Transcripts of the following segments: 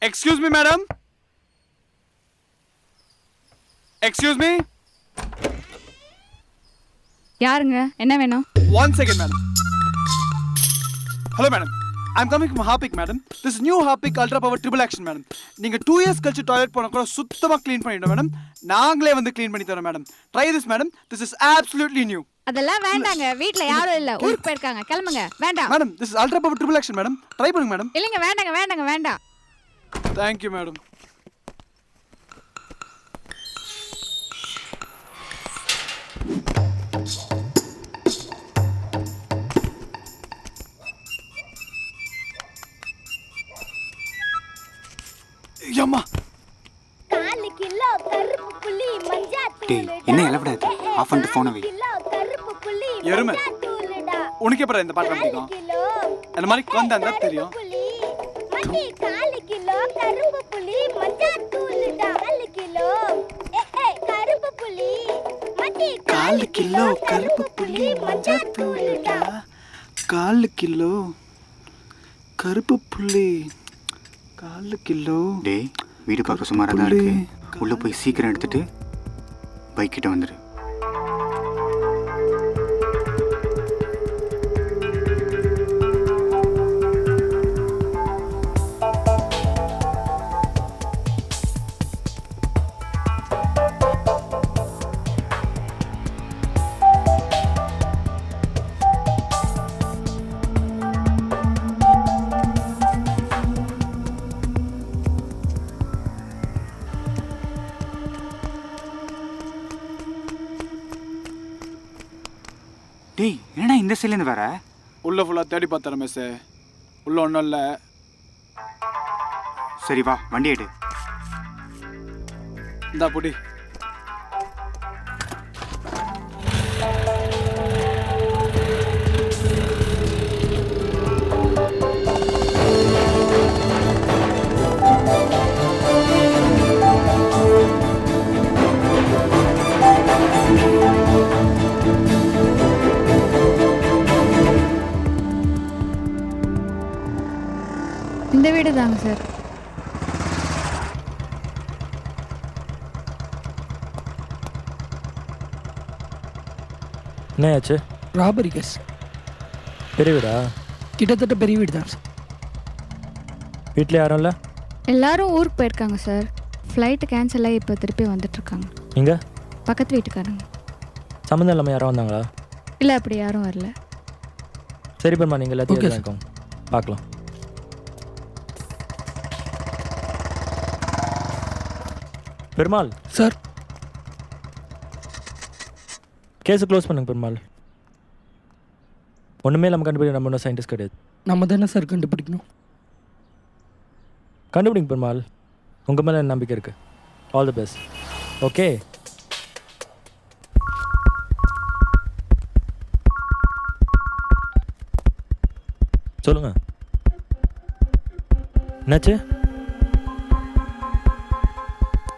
Excuse me, madam. Excuse me. யாருங்க? என்ன வேணும்? One second, madam. Hello, madam. I'm coming from Harpic, madam. This is new Harpic Ultra Power Triple Action, madam. நீங்க 2 years கழிச்சு toilet போனா கூட சுத்தமா clean பண்ணிடுவோம் மேடம். நாங்களே வந்து க்ளீன் பண்ணி தரோம் madam. Try this, madam. This is absolutely new. அதெல்லாம் வேண்டாங்க. வீட்ல யாரும் இல்ல. ஊருக்கு போயிருக்காங்க. கிளம்புங்க. வேண்டாம். Madam, this is Ultra Power Triple Action, madam. Try பண்ணுங்க, madam. இல்லங்க வேண்டாங்க. வேண்டாம். Thank you, madam. யம்மா காலு கிலோ கருப்பு புளி மஞ்சா டேய் என்ன எலவடாது ஆஃப் பண்ணிட்டு போன் வை கிலோ கருப்பு புளி எருமை தூளுடா உனக்கு எப்பற இந்த பாட்டு பிடிக்கும் கிலோ அந்த மாதிரி கொண்டாந்தா தெரியும் மச்சி காலு கிலோ கருப்பு புளி மஞ்சா தூளுடா காலு கிலோ கருப்பு புளி மச்சி காலு கிலோ கருப்பு புளி மஞ்சா தூளுடா காலு கிலோ கருப்பு புளி காலு கிலோ டேய் வீடு பார்க்க சுமாராக தான் இருக்கு உள்ளே போய் சீக்கிரம் எடுத்துட்டு பைக் கிட்ட வந்துடு டேய் என்னடா இந்த சைட்லேருந்து வர உள்ள ஃபுல்லாக தேடி பார்த்தேன் ரமேஷ் உள்ள ஒன்றும் இல்லை சரி வா வண்டி எடு இந்தா பொடி இந்த வீடு தாங்க சார். என்ன ஆச்சு? Robbery case. பெரிய வீடா? கிட்டத்தட்ட பெரிய வீடு தான் சார். வீட்டில் யாரும் இல்லை? எல்லாரும் ஊருக்கு போயிருக்காங்க சார். ஃப்ளைட்டு கேன்சல் ஆகி இப்போ திருப்பி வந்துட்டுருக்காங்க. நீங்கள் பக்கத்து வீட்டுக்காரங்க. சம்மந்தம் இல்லாமல் யாரும் வந்தாங்களா? இல்லை, அப்படி யாரும் வரல. சரி பெருமா, நீங்கள் எல்லாத்தையும் Okay, எழுதி வாங்கிக்கோங்க. பார்க்கலாம். பெருமாள் சார், கேஸை க்ளோஸ் பண்ணுங்க பெருமாள். ஒன்றுமே நம்ம கண்டுபிடிக்க நம்ம ஒன்றும் சயின்டிஸ்ட் கிடையாது. நம்ம தானே சார் கண்டுபிடிக்கணும். கண்டுபிடிங்க பெருமாள். உங்கள் மேலே நம்பிக்கை இருக்குது. All the best. ஓகே. சொல்லுங்க, என்னாச்சு?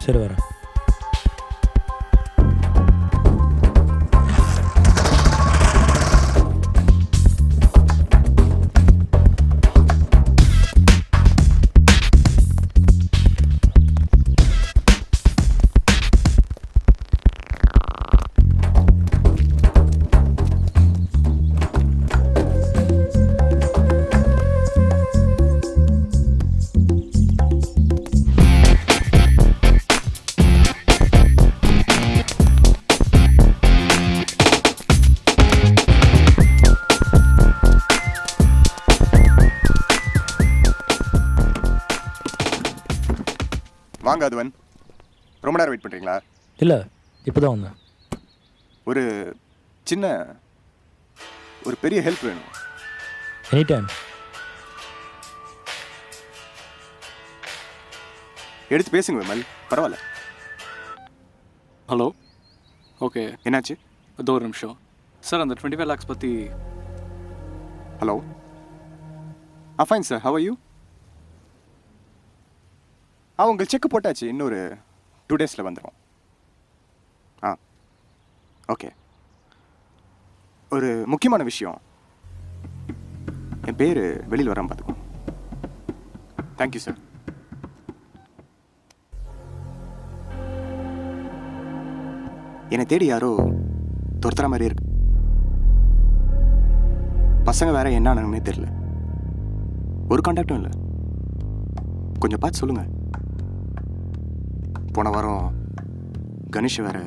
சரி வரேன். வாங்க அதுவன், ரொம்ப நேரம் வெயிட் பண்ணுறீங்களா? இல்லை, இப்போ தான் வந்தேன். ஒரு சின்ன ஒரு பெரிய ஹெல்ப் வேணும். Any time. எடுத்து பேசுங்க விமல், பரவாயில்ல. ஹலோ. ஓகே, என்னாச்சு? அதோ ஒரு நிமிஷம் சார். அந்த 25 lakhs பற்றி. Hello. Fine sir, how are you? உங்கள் செக் போட்டாச்சு, இன்னொரு 2 daysல வந்துடும். ஓகே. ஒரு முக்கியமான விஷயம், என் பேர் வெளியில் வராமல் பார்த்துக்கோ. Thank you sir. என்னை தேடி யாரோ துரத்துற மாதிரி இருக்கு. பசங்க வேற என்னன்னு தெரியல, ஒரு கான்டாக்டும் இல்லை. கொஞ்சம் பார்த்து சொல்லுங்க. போன வாரம் கணேஷ் வேற.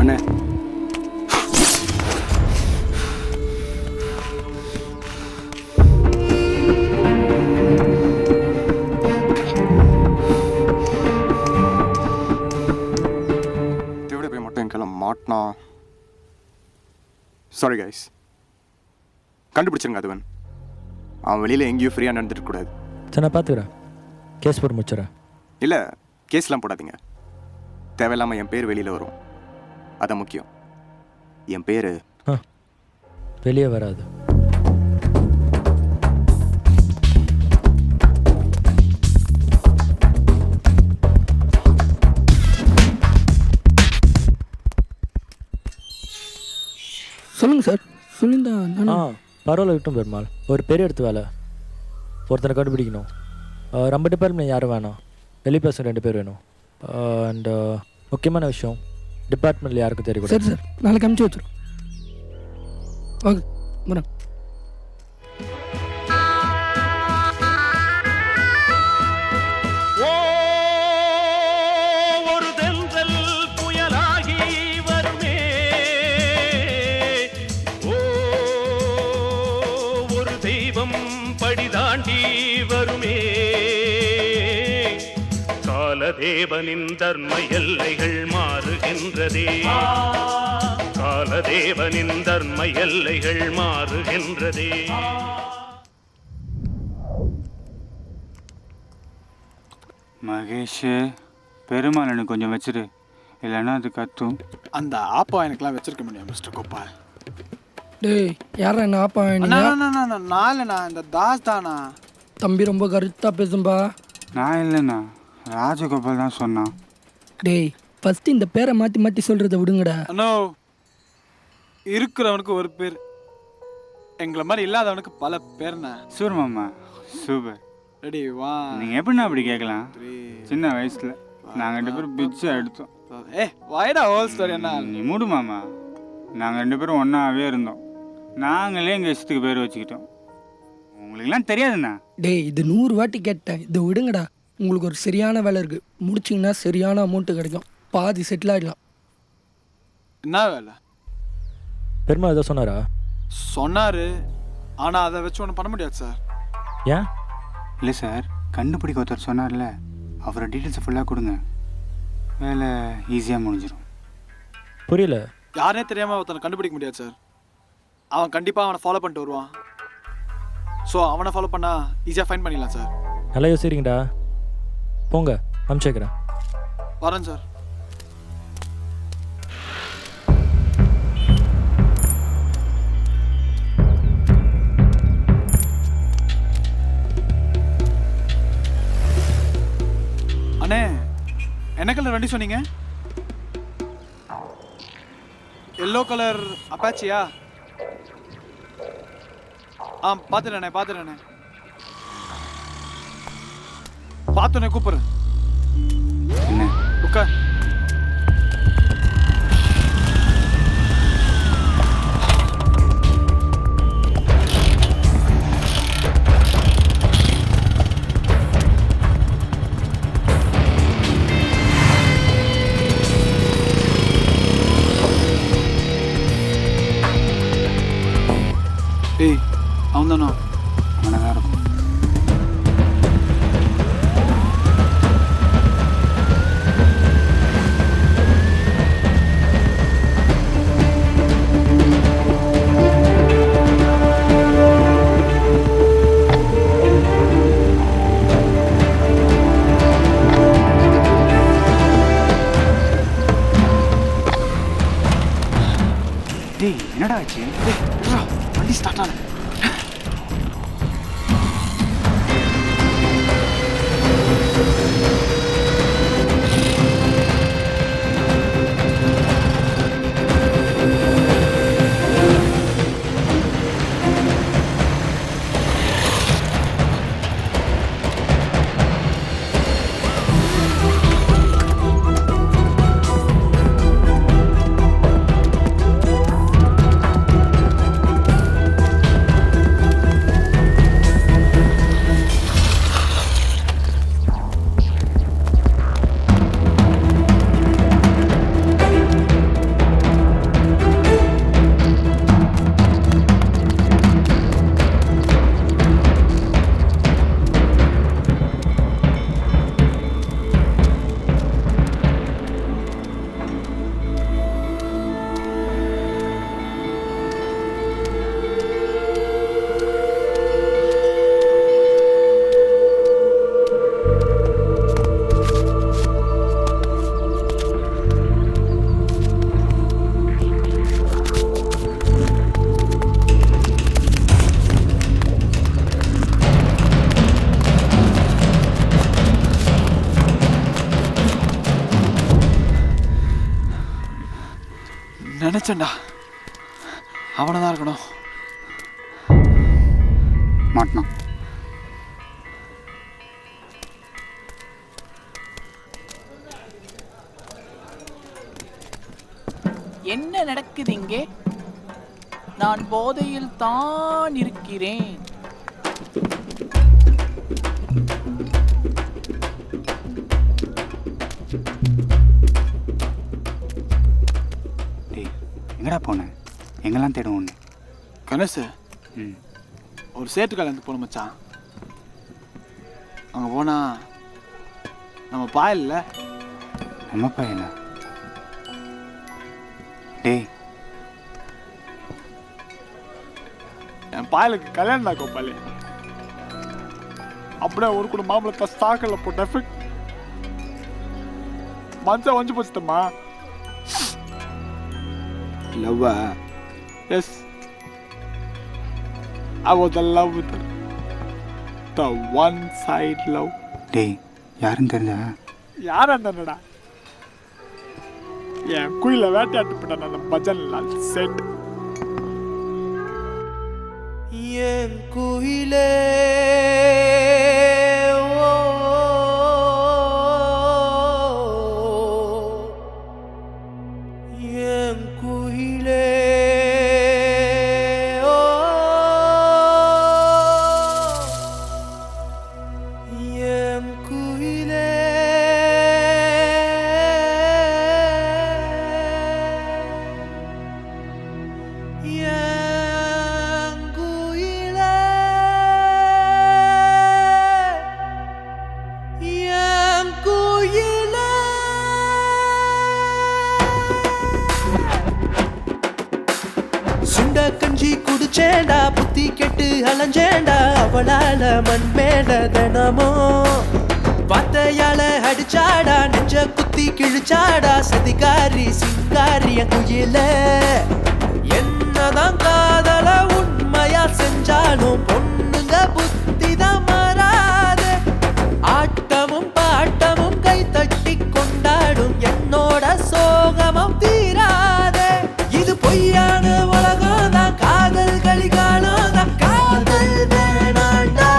அண்ணே, தேவிட போய் மட்டும் எங்கெல்லாம் மாட்டினா. சாரி கைஸ், கண்டுபிடிச்சிருங்க அதுவன். அவன் வெளியில் எங்கேயும் ஃப்ரீயாக நடந்துட்டு கூடாது. சரி, நான் பார்த்துக்கிறேன். கேஸ் போட்டு முடிச்சிடறேன். இல்லை, கேஸ்லாம் போடாதீங்க. தேவையில்லாமல் என் பேர் வெளியில் வரும், அதான் முக்கியம். என் பேர் வெளியே வராது. சொல்லுங்கள் சார். சொல்லியிருந்தா நானும். பரவாயில்ல, விட்டும் பெருமாள். ஒரு பெரிய எடுத்து வேலை, ஒருத்தனை கண்டுபிடிக்கணும். நம்ம டிபார்ட்மெண்ட் யாரும் வேணாம், வெளி பசங்க 2 பேர் வேணும். அண்ட் முக்கியமான விஷயம், டிபார்ட்மெண்ட்டில் யாருக்கும் தெரியக்கூடாது. சரி சார், நாளைக்கு அனுப்பிச்சி வச்சிடும். ஓகே, வரேன். ஒரு தென்றல் புயலாகி வருமே காலதேவனின் தர்ம எல்லைகள் மாறுகின்றதே, காலதேவனின் தர்ம எல்லைகள் மாறுகின்றதே. மகேஷ், பெருமாளனு கொஞ்சம் வச்சிரு, இல்லைன்னா அது கத்தும். அந்த ஆப்பா எனக்குலாம் வச்சிருக்க முடியும் மிஸ்டர் கோபால். டேய் யாரா என்ன ஆப்பா அண்ணா, வேணீங்க? அண்ணா, அண்ணா, அண்ணா, நான் இல்லைண்ணா, இந்த தாஸ் தானா. தம்பி ரொம்ப கருத்தாக பேசும்பா. நான் இல்லைண்ணா, ராஜகோபால் தான் சொன்னான். டேய் ஃபஸ்ட்டு இந்த பேரை மாற்றி மாற்றி சொல்கிறத விடுங்கடா. அண்ணோ, இருக்கிறவனுக்கு ஒரு பேர், எங்களை மாதிரி இல்லாதவனுக்கு பல பேர்ண்ணா. சூர் மாமா, சூப்பர். ரெடி வா. நீங்கள் எப்படிண்ணா அப்படி கேட்கலாம்? சின்ன வயசில் நாங்கள் 2 பேரும் பிச்சை எடுத்தோம். வாய்டா ஹோல் ஸ்டோரி என்ன. நீ மூடு மாமா. நாங்கள் 2 பேரும் ஒன்றாவே இருந்தோம். நாங்களே எங்கள் இஷ்டத்துக்கு பேர் வச்சுக்கிட்டோம். உங்களுக்குலாம் தெரியாதுண்ணா. டேய் இது 100 வாட்டி கேட்டேன், இதை விடுங்கடா. உங்களுக்கு ஒரு சரியான வேலை இருக்குது, முடிச்சிங்கன்னா சரியான அமௌண்ட்டு கிடைக்கும், பாதி செட்டில் ஆகிடலாம். என்ன வேலை? பெருமாள் ஏதோ சொன்னாரா? சொன்னாரு, ஆனால் அதை வச்சு ஒன்றும் பண்ண முடியாது சார். ஏன்? இல்லை சார், கண்டுபிடிக்க ஒருத்தர் சொன்னார்ல, அவரோட டீட்டெயில்ஸை ஃபுல்லாக கொடுங்க, வேலை ஈஸியாக முடிஞ்சிடும். புரியல. யாருனே தெரியாமல் ஒருத்தனை கண்டுபிடிக்க முடியாது சார். அவன் கண்டிப்பாக அவனை ஃபாலோ பண்ணிட்டு வருவான். ஸோ அவனை ஃபாலோ பண்ணால் ஈஸியாக ஃபைன் பண்ணிடலாம் சார். நல்லா யோசிக்கிறீங்கடா. போங்க, அனுப்பிச்சுக்கிறேன். வரேன் சார். அண்ணே, என்ன கலர் வண்டி சொன்னீங்க? Yellow colour அப்பாச்சியா? பார்த்துட்டேண்ணே, பார்த்தோன்னே கூப்பிட்றேன். என்ன? உட்கார். ஏய், அவன் தானா? அவனை தான் இருக்கும். டேய் என்னடா ஆச்சு? வண்டி ஸ்டார்ட் ஆன. நினைச்சேன்டா, அவனை தான் இருக்கணும். மாட்டினான். என்ன நடக்குது இங்கே? நான் போதையில் தான் இருக்கிறேன். டேய் எங்கடா போனேன்? எங்கெல்லாம் தேடும் ஒன்று. கணேஷ், ம், ஒரு சேட்டு கல்யாணத்துக்கு போகணும் மச்சான். அங்கே போனால் நம்ம பாயல்ல. நம்ம பையனா? டேய், என் பாயலுக்கு கல்யாணம் கோபாலு. அப்படியே ஒரு கூட மாம்பழத்தை சாக்கல்ல போட்ட எஃபெக்ட் மஞ்சள் வஞ்சு போச்சுட்டம்மா. லவ்வா? Yes, I was in love with her. The one side love. டேய், யாருன்னு தெரிஞ்சா? யாரா இருந்தாடா? என் குயில வேட்டையாட்டு போட்டான் அந்த பஜன் லால் செட். என் குயிலே என் குயிலே என் குயிலே சுண்ட கஞ்சி குடிச்சேண்டா, புத்தி கெட்டு அலைஞ்சேண்டா, அவளால மண் மேல தினமோ வார்த்தையால அடிச்சாடா, நெஞ்ச குத்தி கிழிச்சாடா, சதிகாரி சிங்காரி என் குயில. என்னதான் காதல உண்மையா செஞ்சாலும் பொண்ணுங்க புத்தி தான் மாறாது. ஆட்டமும் பாட்டமும் கை தட்டி கொண்டாடும் என்னோட சோகமும் தீராது. இது பொய்யான உலகம் தான், காதல் கலிகாலம் தான், காதல் வேணாண்டா.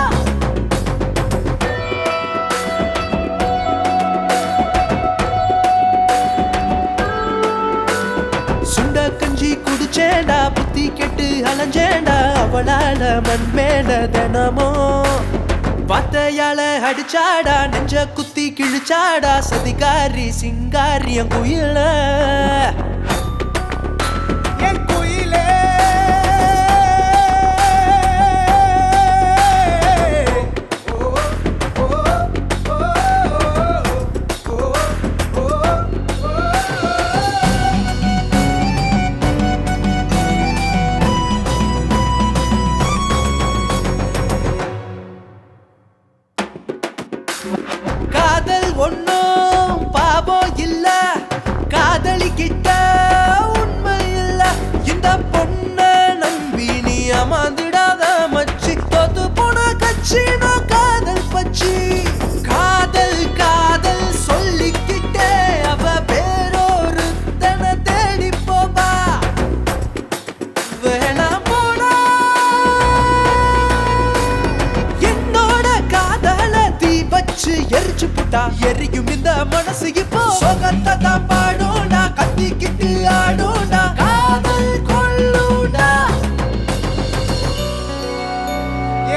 சுண்ட கஞ்சி குடிச்சேண்டா, புத்தி கெட்டு அலைஞ்சேண்டா, அவளால மண் மேல தினமோ வார்த்தையால அடிச்சாடா, நெஞ்ச குத்தி கிழிச்சாடா, சதிகாரி சிங்காரி என் குயில. என் குயிலே காதல் ஒன்னும் பாவம் இல்ல, காதலி கிட்ட உண்மை இல்ல. இந்த பொண்ண நம்பி நீ அமாந்துடாத மச்சி, தோத்து போன கட்சினா காதல் பச்சி. காதல் காதல் சொல்லிக்கிட்டே அவ வேறொரு தன தேடி போவா. வேணாம் போடா என்னோட காதல தீ வச்சு எரிச்சு புட்டா, எரியும் இந்த மனசு இப்போ சோகத்தை தான் பாடும்டா, கத்திக்கிட்டு ஆடும்டா, காதல் கொள்ளுடா.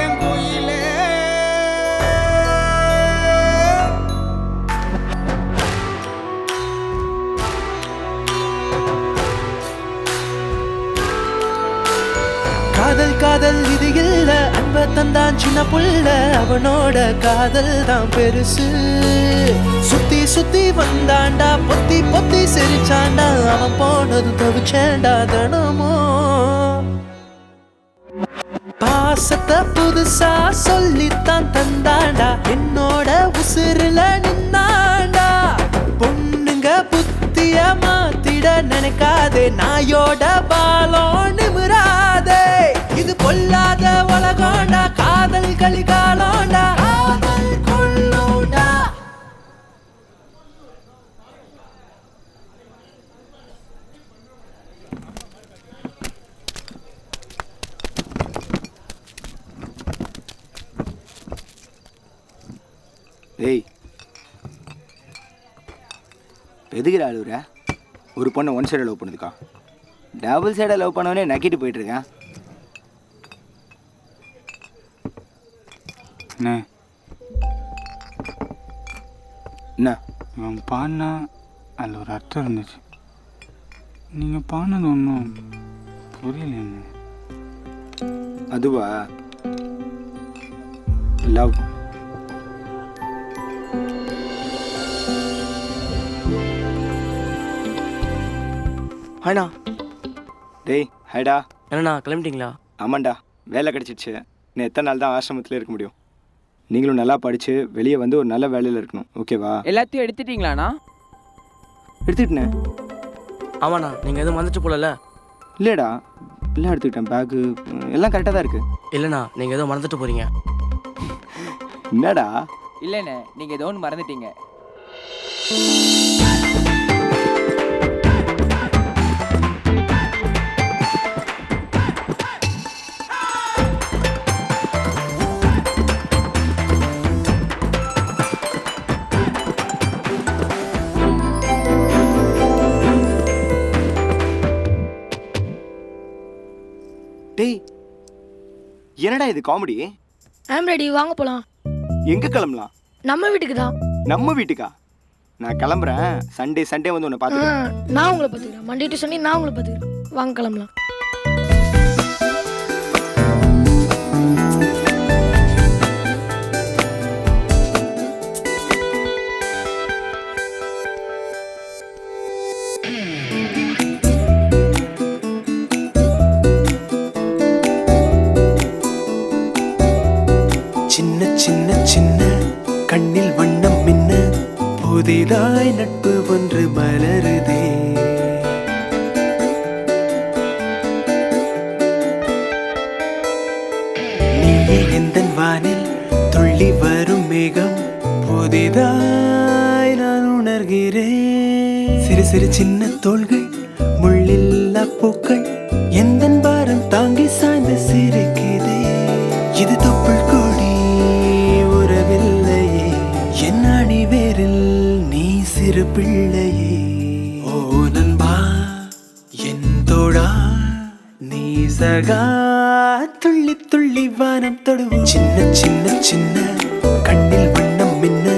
என் குயிலே காதல் காதல் இது இல்ல, அன்ப தந்தான் சின்ன புள்ள, அவனோட காதல் தான் பெருசு. சுத்தி சுத்தி வந்தாண்டா, பொத்தி பொத்தி சிரிச்சாண்டா, அவன் போனது தவிச்சேண்டா தினமோ. பாசத்தை புதுசா சொல்லித்தான் தந்தாண்டா, என்னோட உசுருல நின்னாண்டா. பொண்ணுங்க புத்திய மாத்திட நினைக்காதே, நாயோட பாலம் நிமிராதே. இது பொல்லாத உலகம்டா, காதல் கலிகாலம்டா, காதல் கொள்ளுடா. ஏய், எதுக்குடா அழுவுற? ஒரு பொண்ணை ஒன் சைடாக லவ் பண்ணுதுக்கா, டபுள் சைடாக லவ் பண்ணவனே நக்கிட்டு போயிட்டுருக்கேன். அண்ணே, என்ன? இவன் பாடினா அதில் ஒரு அர்த்தம் இருந்துச்சு. நீங்கள் பாடினது ஒன்றும் புரியல. அதுவா? லவ். ஹாய்ண்ணா. டேய் ஹைடா. என்னண்ணா கிளம்பிட்டீங்களா? ஆமாண்டா, வேலை கிடச்சிடுச்சு. இன்னும் எத்தனை நாள் தான் ஆசிரமத்தில் இருக்க முடியும்? நீங்களும் நல்லா படித்து வெளியே வந்து ஒரு நல்ல வேலையில் இருக்கணும், ஓகேவா? எல்லாத்தையும் எடுத்துட்டீங்களாண்ணா? எடுத்துக்கிட்டேன். ஆமாண்ணா, நீங்கள் எதுவும் வந்துட்டு போகல? இல்லைடா, எல்லாம் எடுத்துக்கிட்டேன். பேக்கு எல்லாம் கரெக்டாக தான் இருக்குது. இல்லைண்ணா, நீங்கள் எதுவும் மறந்துட்டு போகிறீங்க. என்னடா? இல்லைண்ணே, நீங்கள் ஏதோ ஒன்று மறந்துட்டீங்க. டேய், என்னடா இது காமெடி? ஐம் ரெடி, வாங்க போகலாம். எங்கே கிளம்பலாம்? நம்ம வீட்டுக்கு தான். நம்ம வீட்டுக்கா? நான் கிளம்புறேன். சண்டே வந்து உன்னை பார்த்துக்கிறேன். நான் உங்களை பார்த்துக்கிறேன். மண்டே டு சண்டே நான் உங்களை பார்த்துக்கிறேன். வாங்க கிளம்பலாம். சின்ன சின்ன சின்ன கண்ணில் வண்ணம் மின்ன புதிதாய் நட்பு ஒன்று மலருதே. நீயே எந்தன் வானில் துள்ளி வரும் மேகம் புதிதாய் நான் உணர்கிறேன். சிறு சிறு சின்ன தோள்கள் முள்ளில்லா பூக்கள் எந்தன் பாரம் தாங்கி சாய்ந்து சிரிக்குதே. இது தொப்புள் கொடி உறவில்லையே, என் அணி வேரில் நீ சிறு பிள்ளையே. ஓ நண்பா என் தோழா நீ சகா, துள்ளி துள்ளி வானம் தொடுவோம். சின்ன சின்ன சின்ன கண்ணில் வண்ணம் மின்ன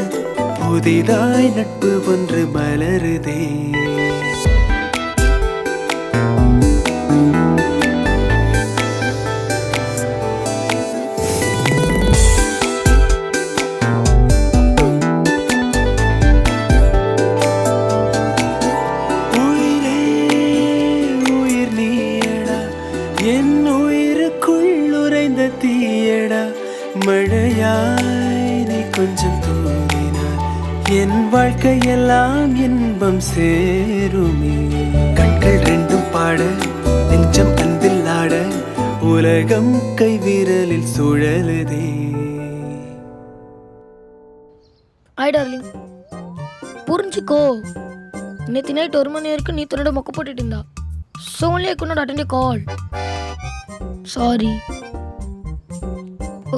புதிதாய் நட்பு ஒன்று மலருதே. மழையாய் நீ கொஞ்சம் தூங்கினார் என் வாழ்க்கையெல்லாம் இன்பம் சேருமே. கண்கள் ரெண்டும் பாட நெஞ்சம் அன்பில் ஆட உலகம் கை விரலில் சுழலுதே. ஹாய் டார்லிங், புரிஞ்சுக்கோ. நேற்று நைட் 1 மணி வரைக்கும் நீ தன்னோட மொக்க போட்டுட்டு இருந்தா. So only I could not attend call. Sorry.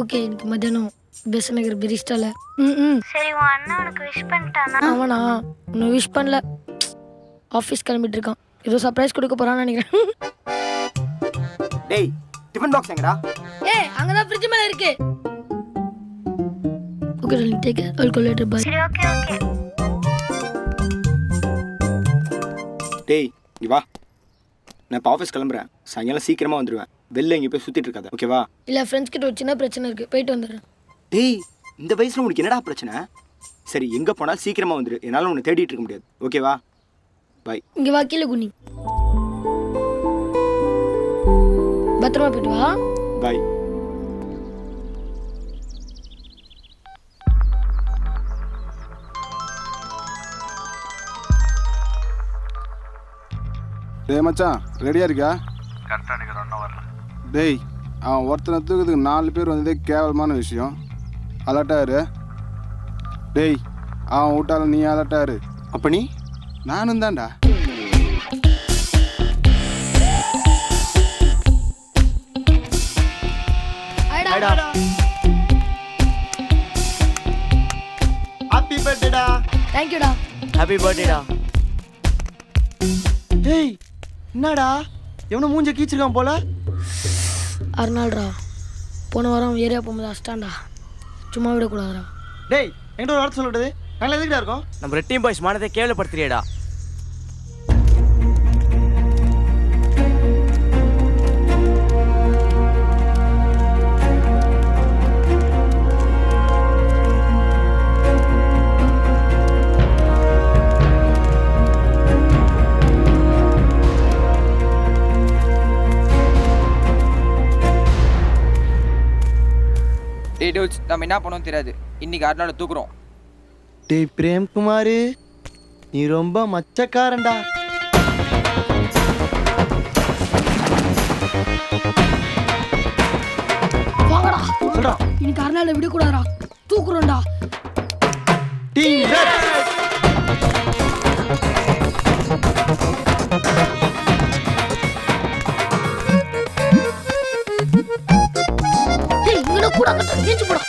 Okay, எனக்கு மத்தியானம் பெசநகர் பிரிஸ்டால. சரி, உன் அண்ணா உனக்கு விஷ் பண்ணிட்டானா? அவனா உன்னை விஷ் பண்ணல. ஆஃபீஸ் கிளம்பிட்டு இருக்கான். ஏதோ சர்ப்ரைஸ் கொடுக்க போறான்னு நினைக்கிறேன். டேய், டிஃபன் பாக்ஸ் எங்கடா? ஏய், அங்கதான் ஃப்ரிட்ஜ் மேல இருக்கு. Okay darling, take care. I'll call later. Bye. சரி, ஓகே. டேய் இங்க வா. நான் இப்போ ஆஃபீஸ் கிளம்புறேன். சாயங்காலம் சீக்கிரமாக வந்துடுவேன். வெளில இங்கே போய் சுற்றிட்டு இருக்காத, ஓகேவா? இல்லை, ஃப்ரெண்ட்ஸ் கிட்ட ஒரு சின்ன பிரச்சனை இருக்கு, போயிட்டு வந்துடுறேன். டேய், இந்த வயசில் உனக்கு என்னடா பிரச்சனை? சரி, எங்கே போனாலும் சீக்கிரமாக வந்துடு. என்னால் உன்னை தேடிட்டு இருக்க முடியாது, ஓகேவா? பாய். இங்கே வா, கீழே குனி. பத்திரமா போயிட்டு வா. பாய். டேய் மச்சான், ரெடியாக இருக்கா? கரெக்டாக நிற்கிறேன், ஒன்றும் வரல. டேய், அவன் ஒருத்தனை தூக்கிறதுக்கு 4 பேர் வந்ததே கேவலமான விஷயம். அலர்ட்டாரு. டேய், அவன் விட்டால நீ அலர்ட்டாரு. அப்போ நீ? நானும் தான்டா. ஹாப்பி பர்த்டேடா. தேங்க்யூடா. ஹாப்பி பர்த்டேடா. டேய், என்னடா எவனோ மூஞ்ச கீச்சிருக்கான் போல? அருணாள்ரா, போன வாரம் ஏரியா போகும்போது அஸ்டாண்டா. சும்மா விடக்கூடாதுடா. டேய், என்கிட்ட ஒரு வார்த்தை சொல்லிட்டது. நாங்கள் எதுக்கிட்டா இருக்கோம்? நம்ம ரெட் டீம் பாய்ஸ் மானத்தை கேவலப்படுத்துறியடா. டே டூல்ஸ் நம்ம என்ன பண்ணோம் தெரியாது. இன்னைக்கு அருணாவை தூக்குறோம். டேய் பிரேம்குமார், நீ ரொம்ப மச்சக்காரன்டா. வாங்கடா சொல்றா, இன்னைக்கு அருணாவை விடக்கூடாதுடா, தூக்குறோம்டா. Team red. டேய் இங்கன கூட கட்ட ஏஞ்சி போடா.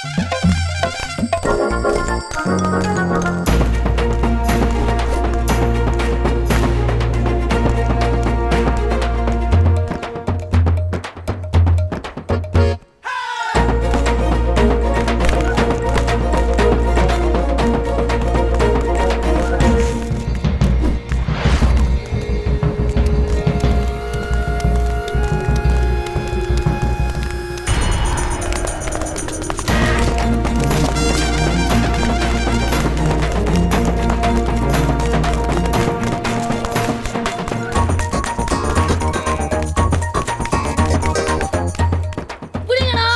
புடிங்கடா,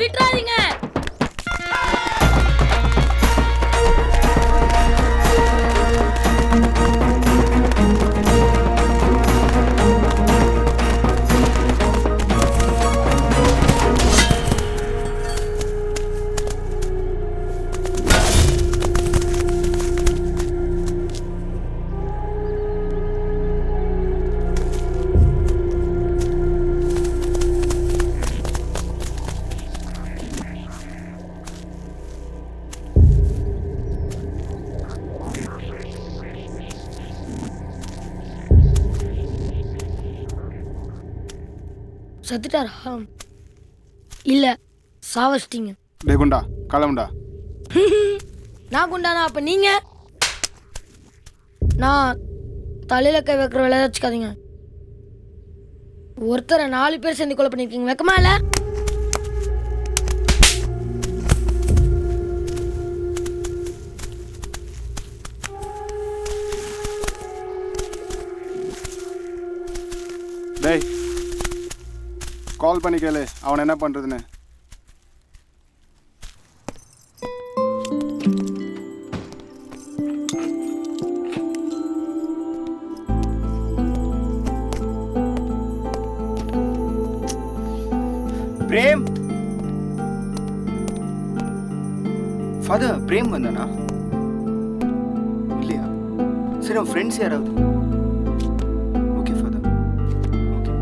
விட்றாதீங்க. செத்துட்டாரா? இல்ல சாவச்சிட்டீங்க. டே குண்டா, கிளம்புண்டா. நான் குண்டானா? அப்ப நீங்க? நான் தலையில கை வைக்கிற வேலை வச்சுக்காதீங்க. ஒருத்தரை 4 பேர் சேர்ந்து கொலை பண்ணிருக்கீங்க, வெக்கமா இல்ல? டேய் கால் பண்ணி கேளு அவன் என்ன பண்ணுறதுன்னு. பிரேம் ஃபாதர், பிரேம் வந்தானா? இல்லையா? சரி, அவன் ஃப்ரெண்ட்ஸ் யாராவது? Okay father. ஓகே.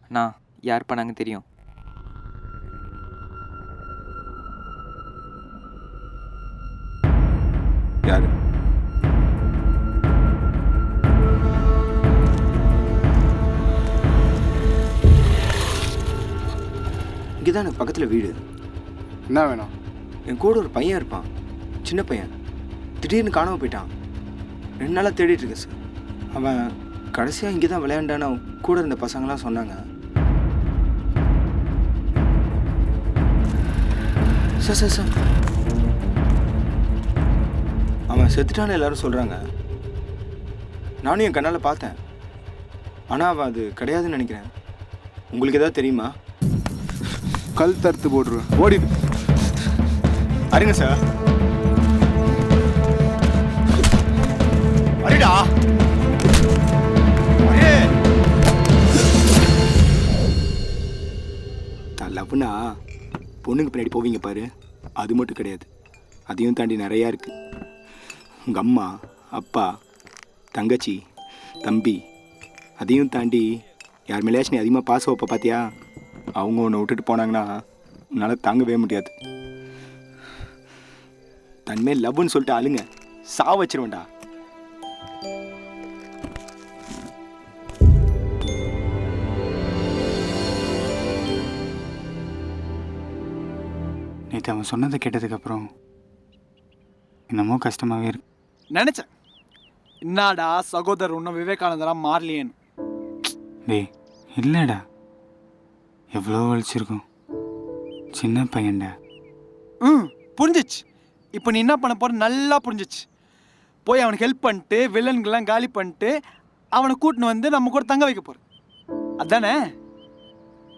அண்ணா யார் பண்ணாங்க தெரியும்? யாரு? இங்கே தான் பக்கத்தில் வீடு. என்ன வேணும்? என் கூட ஒரு பையன் இருப்பான், சின்ன பையன். திடீர்னு காணாமல் போயிட்டான். 2 நாளாக தேடிட்டு இருக்கேன் சார். அவன் கடைசியாக இங்கே தான் விளையாண்டான்னு கூட இருந்த பசங்களாம் சொன்னாங்க. சார் சார் சார் அவன் செத்துட்டான்னு எல்லாரும் சொல்கிறாங்க. நானும் என் கண்ணால் பார்த்தேன். ஆனால் அவன் அது கிடையாதுன்னு நினைக்கிறேன். உங்களுக்கு ஏதாவது தெரியுமா? கல் தடுத்து போட்டுருவேன், ஓடிடு. அறிங்க சார். அரிடா லவ்னா பொண்ணுக்கு பின்னாடி போவீங்க பாரு, அது மட்டும் கிடையாது. அதையும் தாண்டி நிறையா இருக்கு. உங்கள் அம்மா, அப்பா, தங்கச்சி, தம்பி, அதையும் தாண்டி யார் மேலேயாச்சும் நீ அதிகமாக பாசம் வைப்ப பார்த்தியா? அவங்க உன்னை விட்டுட்டு போனாங்கன்னா உன்னால் தாங்கவே முடியாது. தன்மையை லவ்னு சொல்லிட்டு அழுங்க, சா வச்சிருவேன்டா. நேற்று அவன் சொன்னதை கேட்டதுக்கப்புறம் என்னமோ கஷ்டமாகவே இருக்கு. நினச்சேன் என்னடா சகோதரர் இன்னும் விவேகானந்தரா மாறலையேன்னு. டேய் இல்லைடா, எவ்வளோ வலிச்சிருக்கும். சின்ன பையன்டா. புரிஞ்சிச்சு. இப்போ நீ என்ன பண்ண போற நல்லா புரிஞ்சிச்சு. போய் அவனுக்கு ஹெல்ப் பண்ணிட்டு வில்லன்கள்லாம் காலி பண்ணிட்டு அவனை கூட்டின்னு வந்து நம்ம கூட தங்க வைக்க போற. அதானே?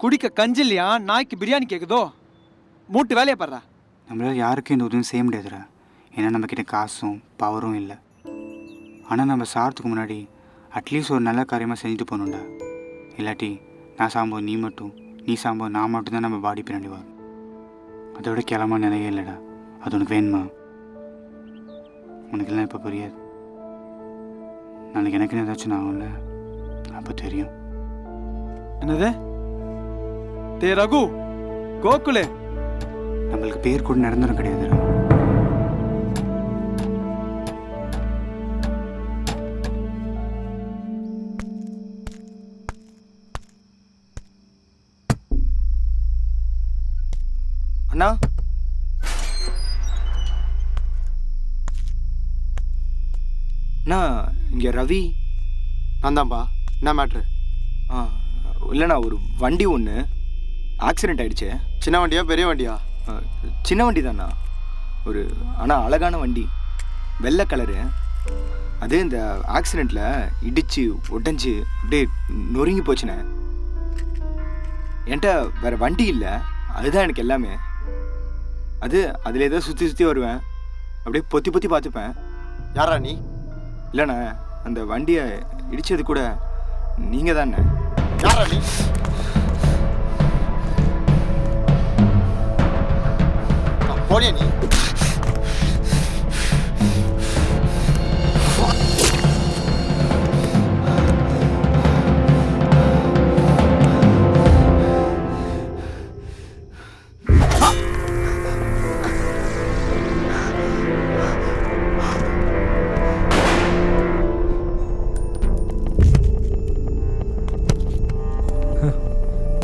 குடிக்க கஞ்சில்லையா நாய்க்கு பிரியாணி கேட்குதோ? மூட்டு வேலையை பாடுறா. நம்மளால் யாருக்கும் இந்த உதவியும் செய்ய முடியாதுடா. ஏன்னா நம்மக்கிட்ட காசும் பவரும் இல்லை. ஆனால் நம்ம சாகிறதுக்கு முன்னாடி அட்லீஸ்ட் ஒரு நல்ல காரியமாக செஞ்சுட்டு போகணும்டா. இல்லாட்டி நான் சாம்போது நீ மட்டும், நீ சாம்போது நான் மட்டும்தான் நம்ம பாடி பின்னாடி வரும். அதோட கிளம்ப நிலையே இல்லைடா. அது உனக்கு வேணுமா? உனக்கு எல்லாம் இப்போ புரியாது. நாளைக்கு எனக்கு ஏதாச்சும் நான் ஆகும்ல, அப்போ தெரியும். என்னது? தே ரகு, கோகுலே, நம்மளுக்கு பேர் கூட நடந்துடும் கிடையாதுடா. அண்ணா, அண்ணா இங்கே ரவி. நான் தான்ப்பா. என்ன மேட்ரு? இல்லைண்ணா, ஒரு வண்டி ஒன்று ஆக்சிடெண்ட் ஆகிடுச்சு. சின்ன வண்டியா பெரிய வண்டியா? சின்ன வண்டி தான்ண்ணா. ஒரு ஆனால் அழகான வண்டி, வெள்ளை கலரு. அது இந்த ஆக்சிடெண்ட்டில் இடித்து உடஞ்சி அப்படியே நொறுங்கி போச்சுண்ணே. என்கிட்ட வேறு வண்டி இல்லை, அதுதான் எனக்கு எல்லாமே. அதில் ஏதோ சுற்றி வருவேன், அப்படியே பொத்தி பொத்தி பார்த்துப்பேன். யாரா நீ? இல்லைண்ணே, அந்த வண்டியை இடித்தது கூட நீங்கள் தானே. யாரா நீ? போடியா நீ?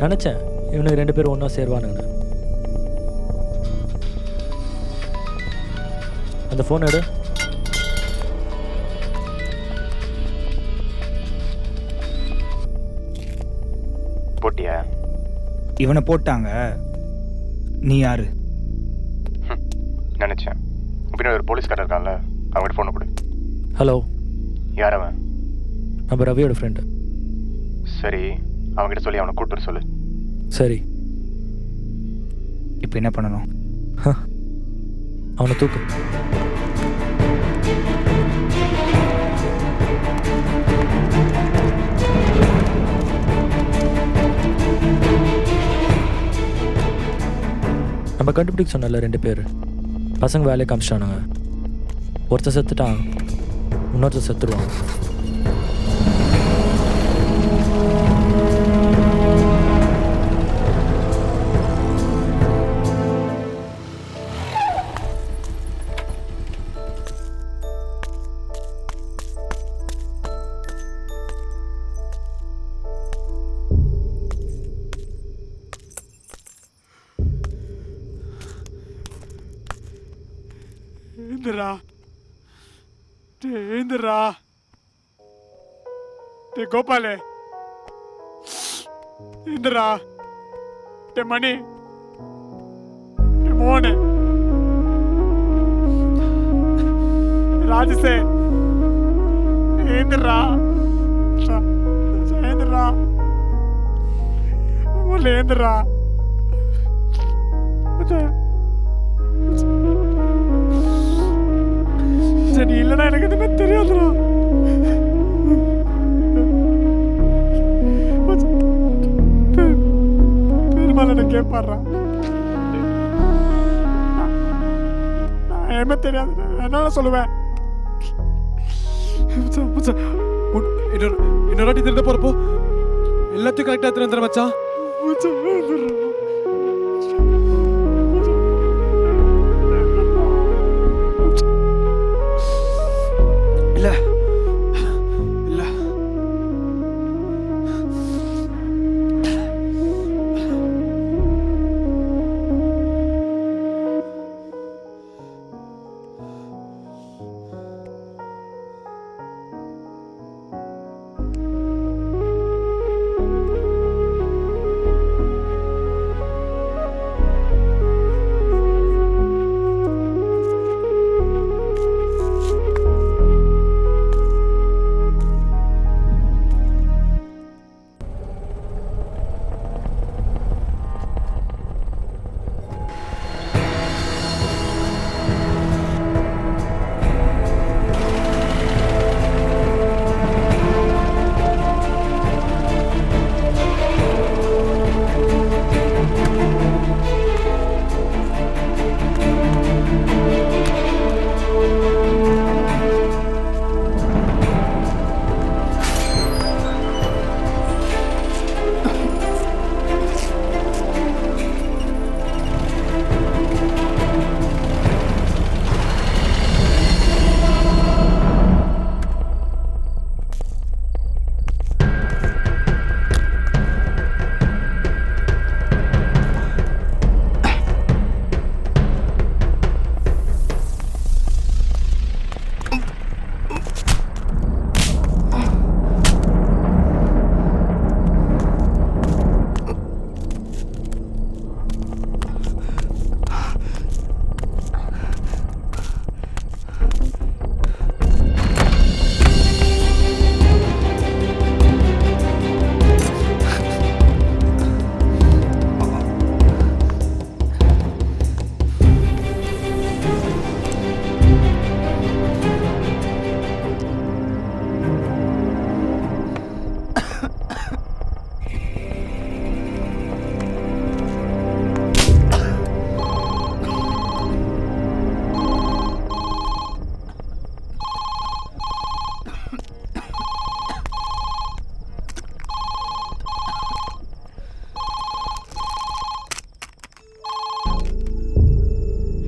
நினச்சேன் இவனுக்கு 2 பேரும் ஒன்றா சேருவானுங்க. அந்த ஃபோன் எடு. போட்டியா? இவனை போட்டாங்க. நீ யாரு? நினச்சேன். பின்னாடி ஒரு போலீஸ்காரர் இருக்கான்ல, அவங்ககிட்ட ஃபோனை கொடு. ஹலோ, யார் அவன்? நம்ம ரவியோட ஃப்ரெண்டு. சரி, அவங்ககிட்ட சொல்லி அவனை கூப்பிட்டு சொல்லு. சரி, இப்போ என்ன பண்ணணும்? அவனை தூக்கு. நம்ம கண்டுபிடிக்க சொன்னல 2 பேர் பசங்க வேலையை காமிச்சிட்டானுங்க. ஒருத்தர் செத்துட்டான், இன்னொருத்தர் செத்துருவான். ஏந்திரா ஏந்திரா கோபாலே, ஏந்திரா மணி மோனு ராஜசே, ஏந்திரா ஏந்திரா ஏந்திரா. நீ இல்லைன்னா எனக்கு எதுவுமே தெரியாதுடா. பெருமாள் என்ன கேட்பாடுறா, நான் ஏமே தெரியாது, என்னால சொல்லுவேன். இன்னொரு வாட்டி திருட போறப்போ எல்லாத்தையும் கரெக்டா திருந்துற மச்சான். இல்ல இல்ல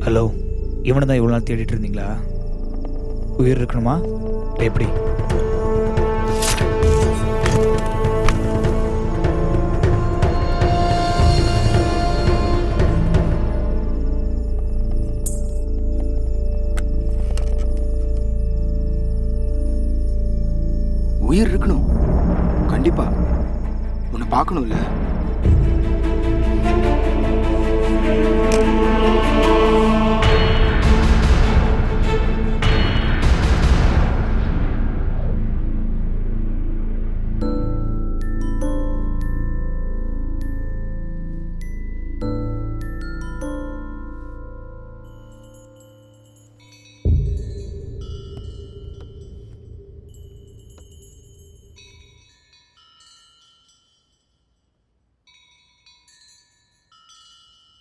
ஹலோ, இவனை தான் இவ்வளோ நாள் தேடிட்டு இருந்தீங்களா? உயிர் இருக்கணுமா எப்படி? உயிர் இருக்கணும் கண்டிப்பா. உன்னை பார்க்கணும்ல.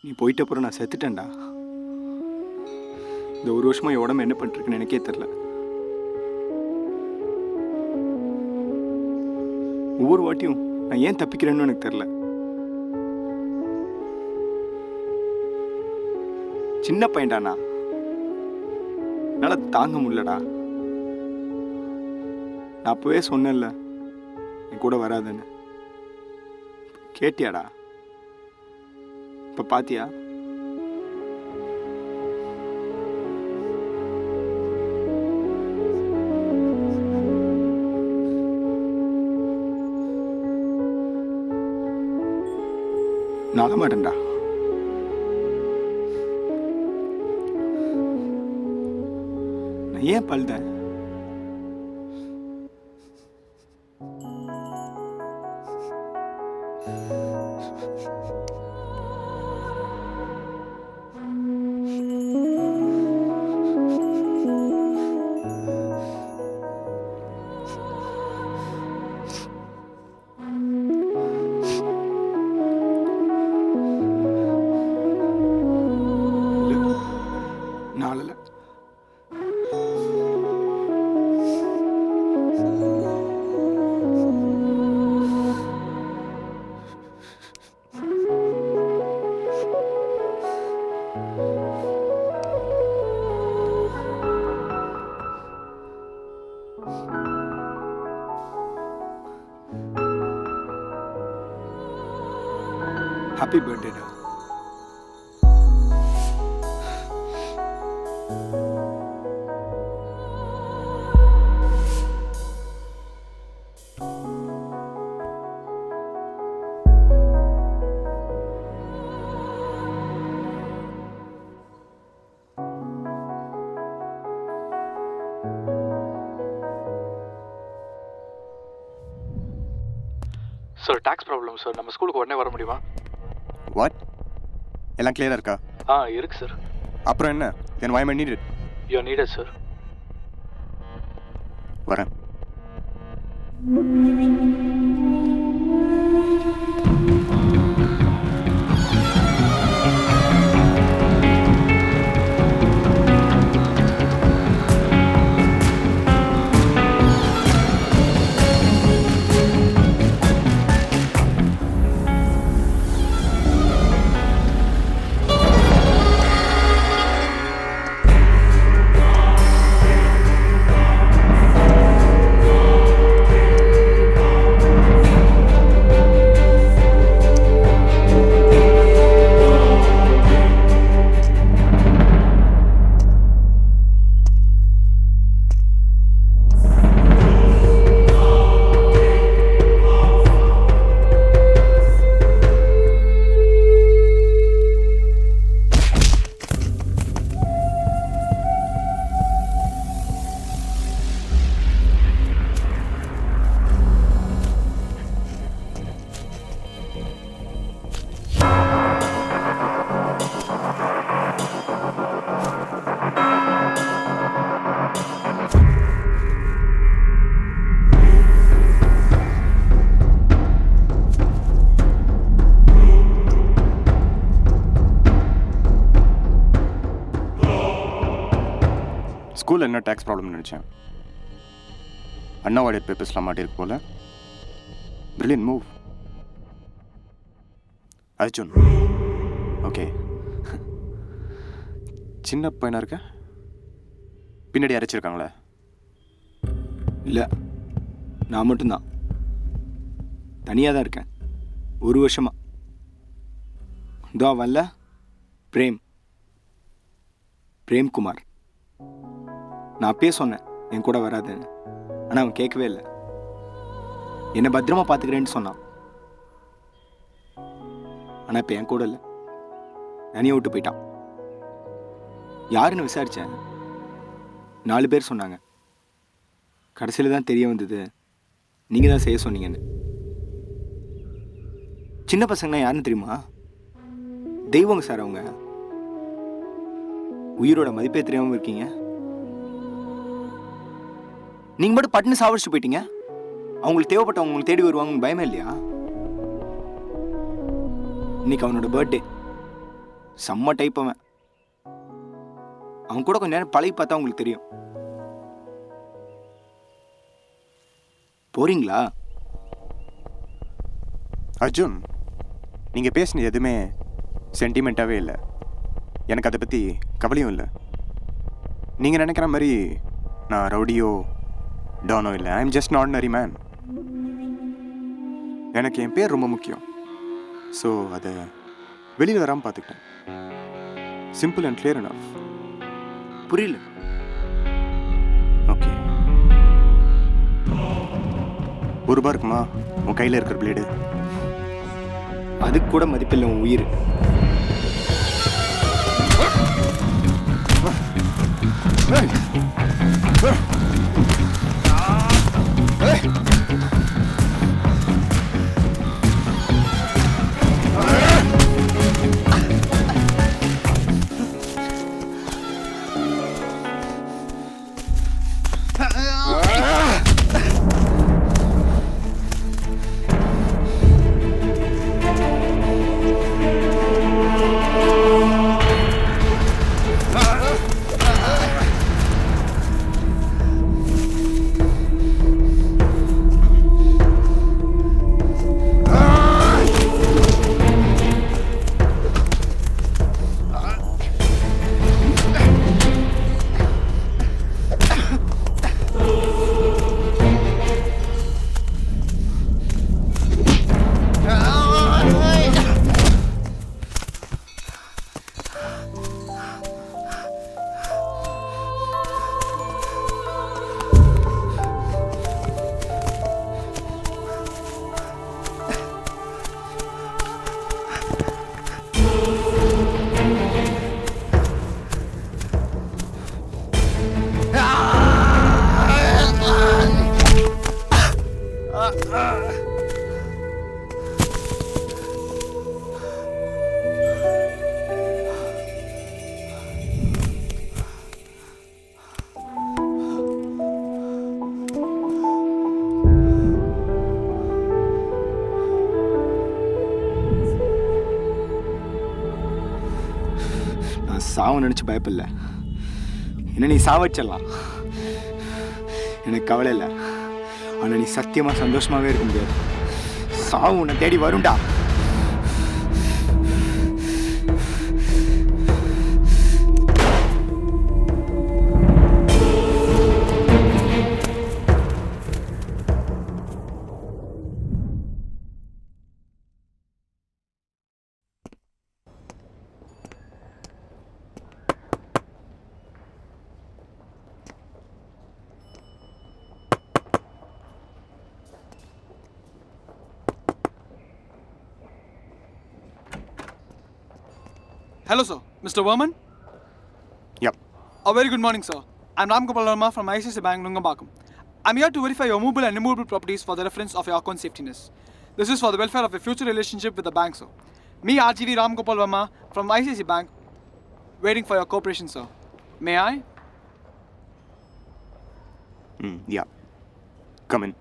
நீ போயிட்ட அப்புறம் நான் செத்துட்டேன்டா. இந்த ஒரு வருஷமா என் உடம்பு என்ன பண்ணிருக்குன்னு எனக்கே தெரில. ஒவ்வொரு வாட்டியும் நான் ஏன் தப்பிக்கிறேன்னு எனக்கு தெரில. சின்ன பையன்டாண்ணா, என்னால் தாங்க முடியலடா. நான் அப்பவே சொன்னேன்ல என் கூட வராதுன்னு. கேட்டியாடா? இப்போ பாத்தியா? நான் மாட்டேன்டா. நான் ஏன் பழுதேன்? நாளில் ஹாப்பி பர்த்டேடா. Sir tax problem sir. நம்ம ஸ்கூலுக்கு உடனே வர முடியுமா? வாட்? எல்லாம் கிளியராக இருக்கா? இருக்கு சார். அப்புறம் என்ன? தென் why am I needed? You needed sir. வரேன். ஸ்கூலில் என்ன டேக்ஸ் ப்ராப்ளம் நினச்சேன். அன்அவாய்டட் பேப்பர்ஸ்லாம் மாட்டிருக்கு போல. Brilliant move Arjun. ஓகே, சின்ன பையனாக இருக்க, பின்னாடி அரைச்சிருக்காங்களே? இல்லை, நான் மட்டும்தான். தனியாக தான் இருக்கேன் ஒரு வருஷமா. இதோ வரல பிரேம்குமார். நான் அப்பயே சொன்னேன் என் கூட வராதுன்னு. ஆனால் அவன் கேட்கவே இல்லை. என்னை பத்திரமா பார்த்துக்கிறேன்னு சொன்னான். ஆனால் இப்போ என் கூட இல்லை, தனியாக விட்டு போயிட்டான். யாருன்னு விசாரித்தேன். 4 பேர் சொன்னாங்க. கடைசியில் தான் தெரிய வந்தது நீங்கள் தான் செய்ய சொன்னீங்கன்னு. சின்ன பசங்கன்னா யாருன்னு தெரியுமா? தெய்வங்க சார். அவங்க உயிரோட மதிப்பே தெரியாமல் இருக்கீங்க. நீங்கள் மட்டும் பட்டுன்னு சாவடிச்சு போயிட்டீங்க. அவங்களுக்கு தேவைப்பட்டவங்க உங்களுக்கு தேடி வருவாங்கன்னு பயமே இல்லையா? இன்னைக்கு அவனோட பர்த்டே. செம்ம டைப் அவன். அவன் கூட கொஞ்ச நேரம் பழகி பார்த்தா உங்களுக்கு தெரியும். போறீங்களா? அர்ஜுன், நீங்கள் பேசினது எதுவுமே சென்டிமெண்ட்டாகவே இல்லை. எனக்கு அதை பற்றி கவலையும் இல்லை. நீங்கள் நினைக்கிற மாதிரி நான் ரவுடியோ டானோ இல்லை. I am just an ordinary man. எனக்கு என் பேர் ரொம்ப முக்கியம். ஸோ அதை வெளியில் வராமல் பார்த்துக்கிட்டேன். Simple and clear enough. புரியல. ஓகே, ₹1 இருக்குமா உன் கையில் இருக்கிற பிளேடு? அதுக்கு கூட மதிப்பில்லை உன் உயிர். சாவு நினச்சி பயப்பில்ல. என்ன நீ சாவச்சிடலாம், எனக்கு கவலை இல்லை. ஆனால் நீ சத்தியமாக சந்தோஷமாகவே இருக்க முடியாது. சாவு உன்னை தேடி வரும்டா. Hello, sir. Mr. Verman? Yep. A very good morning, sir. I'm Ram Gopal Verma from ICICI Bank, Nungambakkam. I'm here to verify your movable and immovable properties for the reference of your account safetyness. This is for the welfare of your future relationship with the bank, sir. Me, RGV Ram Gopal Verma from ICICI Bank, waiting for your cooperation, sir. May I? Yeah. Come in.